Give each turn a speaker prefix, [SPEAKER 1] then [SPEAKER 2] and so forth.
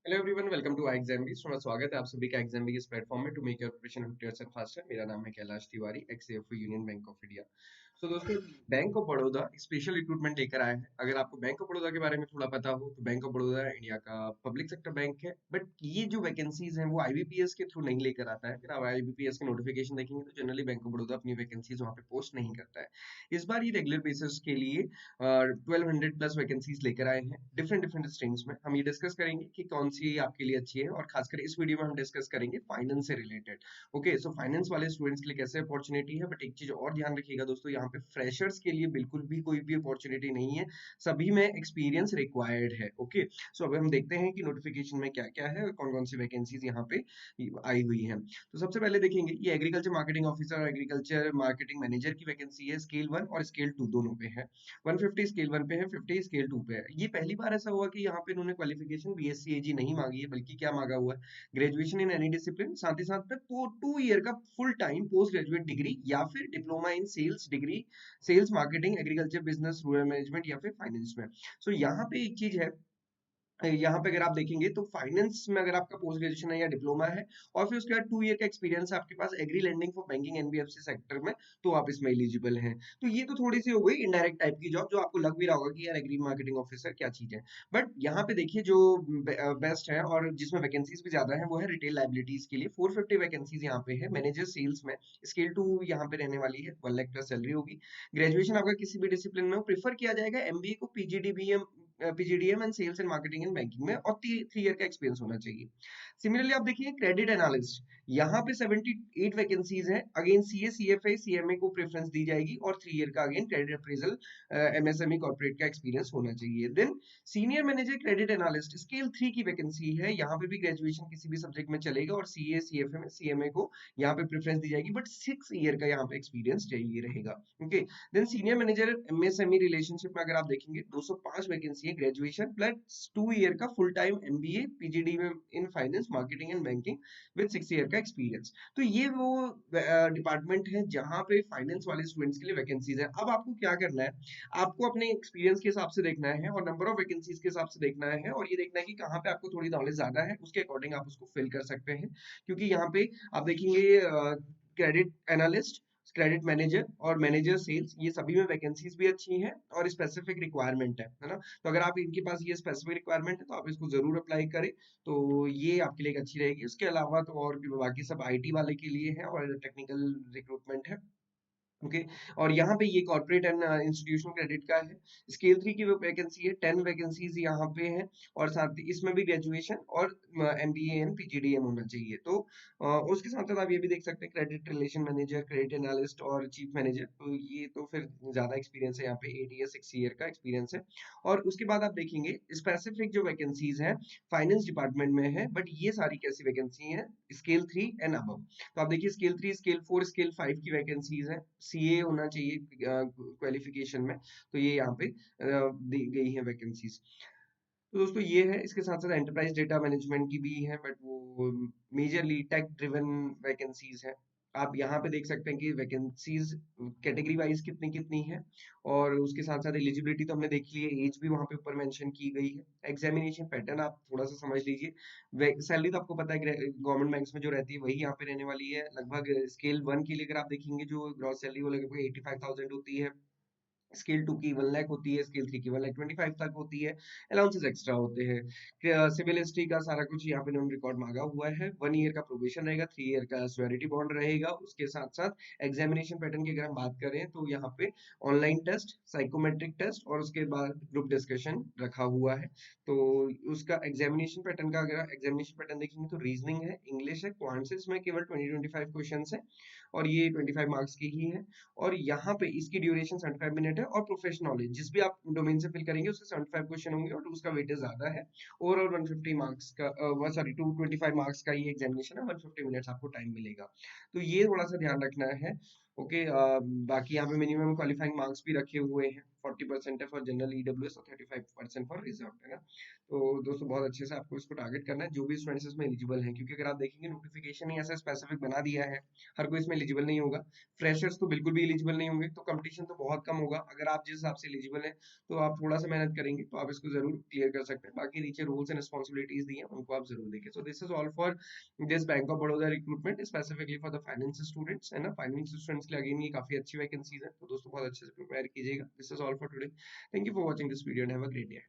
[SPEAKER 1] Hello everyone, welcome to I exam bees. मेरा स्वागत है आप सभी का एग्जाम बीस प्लेटफॉर्म में to make your preparation yourself faster. मेरा नाम है Kailash Tiwari, ex CFO union bank of India. तो दोस्तों, bank of Baroda special recruitment लेकर आया है। अगर आपको बैंक ऑफ बड़ौदा के बारे में थोड़ा पता हो तो बैंक ऑफ बड़ौदा इंडिया का पब्लिक सेक्टर बैंक है, बट ये जो वैकेंसीज हैं वो आईबीपीएस के थ्रू नहीं लेकर आता है। अगर आप आईबीपीएस के नोटिफिकेशन देखेंगे तो जनरली बैंक ऑफ बड़ौदा अपनी वैकेंसीज वहाँ पे पोस्ट नहीं करता है। इस बार ये रेगुलर बेसिस के लिए 1200 प्लस वैकेंसीज लेकर आए हैं डिफरेंट डिफरेंट स्ट्रीम्स में। हम ये डिस्कस करेंगे कि कौन सी आपके लिए अच्छी है, और खासकर इस वीडियो में हम डिस्कस करेंगे फाइनेंस से रिलेटेड। ओके, सो फाइनेंस वाले स्टूडेंट्स के लिए कैसे अपॉर्चुनिटी है, बट एक चीज और ध्यान रखिएगा दोस्तों, यहाँ पे फ्रेशर्स के लिए बिल्कुल भी कोई भी अपॉर्चुनिटी नहीं है। सभी में एक्सपीरियंस रिक्वायर्ड है। ओके, सो अब हम देखते हैं कि नोटिफिकेशन में क्या क्या है और कौन कौन सी वैकेंसीज यहाँ पे आई हुई है। तो सबसे पहले देखेंगे ये एग्रीकल्चर मार्केटिंग ऑफिसर और एग्रीकल्चर मार्केटिंग मैनेजर की वैकेंसी है। स्केल 1 और स्केल 2 दोनों पे है। 150 स्केल 1 पे है, 50 स्केल 2 पे है। ये पहली बार ऐसा हुआ कि यहाँ पे इन्होंने क्वालिफिकेशन बीएससी एजी नहीं मांगी है, बल्कि क्या मांगा हुआ है, ग्रेजुएशन इन एनी डिसिप्लिन, साथ ही साथ में 2 ईयर का full time post graduate degree या फिर diploma in sales degree, sales marketing agriculture business rural management या फिर फाइनेंस में। सो यहाँ पे एक चीज है, यहाँ पे अगर आप देखेंगे तो फाइनेंस में अगर आपका पोस्ट ग्रेजुएशन है या डिप्लोमा है और फिर उसके बाद 2 ईयर का एक्सपीरियंस है आपके पास agri lending for banking NBFC sector में, तो आप इसमें एलिजिबल हैं। तो ये तो थोड़ी सी हो गई इनडायरेक्ट टाइप की जॉब, जो आपको लग भी रहा होगा कि यार एग्री मार्केटिंग ऑफिसर क्या चीज है। बट यहाँ पे देखिए जो बेस्ट है और जिसमें वैकेंसीज भी ज्यादा है वो है रिटेल लाइबिलिटीज के लिए। 450 वैकेंसीज यहाँ पे है मैनेजर सेल्स में। स्केल 2 यहाँ पे रहने वाली है, 1 लाख प्लस सैलरी होगी। ग्रेजुएशन आपका किसी भी डिसिप्लिन में हो, प्रीफर किया जाएगा एमबीए को, PGDBM, PGDM and sales and marketing and banking में, और 3 ईयर का एक्सपीरियंस होना चाहिए। सिमिलरली आप देखिए क्रेडिट एनालिस्ट, यहाँ पे 78 वैकेंसीज हैं। अगेन सीए, सीएफए, सीएमए को प्रेफरेंस दी जाएगी, और 3 ईयर का again credit appraisal, MSME corporate का एक्सपीरियंस होना चाहिए। Then senior manager credit analyst scale 3 की वैकेंसी है। यहाँ पे भी ग्रेजुएशन किसी भी सब्जेक्ट में चलेगा, और सीए, सीएफए में सीएमए को यहाँ पे प्रेफरेंस दी जाएगी, बट 6 ईयर का यहाँ पे एक्सपीरियंस चाहिए रहेगा। Okay, then senior manager MSME relationship में अगर आप देखेंगे 205 वैकेंसी है, ग्रेजुएशन प्लस 2 ईयर का फुल टाइम एमबीए पीजीडी में in finance marketing and banking with 6 year का एक्सपीरियंस। तो ये वो डिपार्टमेंट है जहां पे फाइनेंस वाले स्टूडेंट्स के लिए वैकेंसीज है। अब आपको क्या करना है, आपको अपने एक्सपीरियंस के हिसाब से देखना है और नंबर ऑफ वैकेंसीज के हिसाब से देखना है, और ये देखना है कि कहाँ पे आपको थोड़ी नॉलेज ज्यादा है, उसके अकॉर्डिंग आप उसको फिल कर सकते हैं। क्योंकि यहाँ पे आप देखेंगे क्रेडिट एनालिस्ट, क्रेडिट मैनेजर और मैनेजर सेल्स, ये सभी में वैकेंसीज भी अच्छी हैं और स्पेसिफिक रिक्वायरमेंट है ना। तो अगर आप इनके पास ये स्पेसिफिक रिक्वायरमेंट है तो आप इसको जरूर अप्लाई करें, तो ये आपके लिए एक अच्छी रहेगी। उसके अलावा तो और भी बाकी सब आईटी वाले के लिए है और टेक्निकल रिक्रूटमेंट है। ओके, और यहाँ पे ये कॉर्पोरेट एंड इंस्टीट्यूशनल क्रेडिट का है। स्केल 3 की वो वैकेंसी है, 10 वैकेंसीज यहाँ पे है, और साथ ही इसमें भी ग्रेजुएशन और एमबीए एंड पीजीडीएम होना चाहिए। तो उसके साथ साथ आप ये भी देख सकते हैं credit relation manager, credit analyst और चीफ मैनेजर, तो ये तो फिर ज्यादा एक्सपीरियंस है, यहाँ पे 8 ईयर 6 ईयर का एक्सपीरियंस है। और उसके बाद आप देखेंगे स्पेसिफिक जो वैकेंसीज हैं फाइनेंस डिपार्टमेंट में है, बट ये सारी कैसी वैकेंसी है, स्केल 3 एंड अबव। तो आप देखिए स्केल 3, स्केल 4, स्केल 5 की वैकेंसीज है। सीए होना चाहिए क्वालिफिकेशन में, तो ये यहाँ पे दी गई है वैकेंसीज। तो दोस्तों ये है, इसके साथ साथ एंटरप्राइज डेटा मैनेजमेंट की भी है, बट वो मेजरली टेक ड्रिवन वैकेंसीज है। आप यहाँ पे देख सकते हैं कि वैकेंसीज कैटेगरी वाइज कितनी कितनी है, और उसके साथ साथ एलिजिबिलिटी तो हमने देख ली है, एज भी वहाँ पे ऊपर मेंशन की गई है। एग्जामिनेशन पैटर्न आप थोड़ा सा समझ लीजिए। सैलरी तो आपको पता है गवर्नमेंट बैंक्स में जो रहती है वही यहाँ पे रहने वाली है। लगभग स्केल 1 के लिए अगर आप देखेंगे जो ग्रॉस सैलरी वो लगभग 85,000 होती है। स्केल 2 की 1 लाख होती है, स्केल 3 की 1,25,000 तक होती है। अलाउंसेस एक्स्ट्रा होते हैं। सिविल हिस्ट्री का सारा कुछ यहाँ पे इन्होंने रिकॉर्ड मांगा हुआ है। 1 ईयर का प्रोबेशन रहेगा, 3 ईयर का श्योरिटी बॉन्ड रहेगा। उसके साथ साथ एग्जामिनेशन पैटर्न की अगर हम बात करें तो यहाँ पे ऑनलाइन टेस्ट, साइकोमेट्रिक टेस्ट और उसके बाद ग्रुप डिस्कशन रखा हुआ है। तो उसका एग्जामिनेशन पैटर्न का अगर एग्जामिनेशन पैटर्न देखेंगे तो रीजनिंग है, इंग्लिश है, क्वांट्स में केवल 20-25 क्वेश्चन है, और ये 25 मार्क्स की ही है। और यहाँ पे इसकी ड्यूरेशन 75 मिनट है, और प्रोफेशनल नॉलेज जिस भी आप डोमेन से फिल करेंगे उसके 75 क्वेश्चन होंगे, और उसका वेटेज ज्यादा है। ओवरऑल 150 मार्क्स का, सॉरी 225 मार्क्स का ये एग्जामिनेशन है, 150 मिनट्स आपको टाइम मिलेगा। तो ये थोड़ा सा ध्यान रखना है। ओके, बाकी यहाँ पे मिनिमम क्वालिफाइंग मार्क्स भी रखे हुए हैं। 40% है फॉर जनरल ईडब्ल्यूएस और 35% फॉर रिजर्व, है ना। तो दोस्तों बहुत अच्छे से आपको इसको टारगेट करना है, जो भी स्टूडेंट्स इसमें एलिजिबल हैं, क्योंकि अगर आप देखेंगे नोटिफिकेशन ही ऐसा स्पेसिफिक बना दिया है, हर कोई इसमें एलिजिबल नहीं होगा। फ्रेशर्स तो बिल्कुल भी एलिजिबल नहीं होंगे, तो कंपटीशन तो बहुत कम होगा। अगर आप जिस हिसाब से एलिजिबल हैं तो आप थोड़ा सा मेहनत करेंगे तो आप इसको जरूर क्लियर कर सकते हैं। बाकी नीचे रूल्स एंड रिस्पॉन्सिबिलिटीज दी हैं, उनको आप जरूर देखें। So this is all for this bank of Baroda recruitment, specifically for the finance students, है ना। फाइनेंस स्टूडेंट्स के लिए अगेन ये काफी अच्छी वैकेंसीज है, तो दोस्तों बहुत अच्छे से प्रिपेयर कीजिएगा। This is all for today. Thank you for watching this video and have a great day.